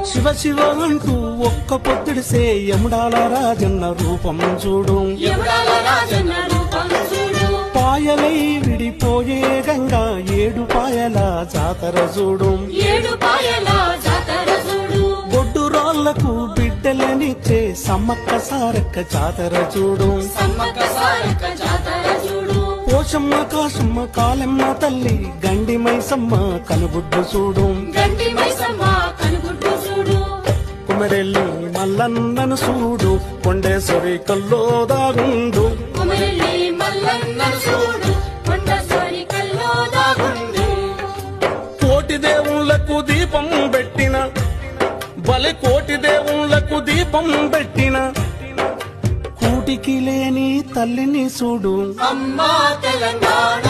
శివ శివ అంటూ ఒక్క పొద్దుడిసే యముడాల రాజన్న రూపం చూడు. పాయలై విడిపోయే గంగా ఏడు పాయల జాతర చూడు. బొడ్డు రాళ్లకు బిడ్డలనిచ్చే సమ్మక్క సారక్క జాతర చూడు. పోషమ్మ కాశమ్మ కాలమ్మ తల్లి గండి మైసమ్మ కనుగుడ్డు చూడు. కుమరెల్లి మల్లన్నను చూడు కొండేశ్వరి కల్లో దాగుండు. కోటి దేవుళ్లకు దీపం పెట్టిన బలి కోటి దేవుళ్లకు దీపం పెట్టిన కూటికి లేని తల్లిని చూడు. అమ్మా తెలంగాణ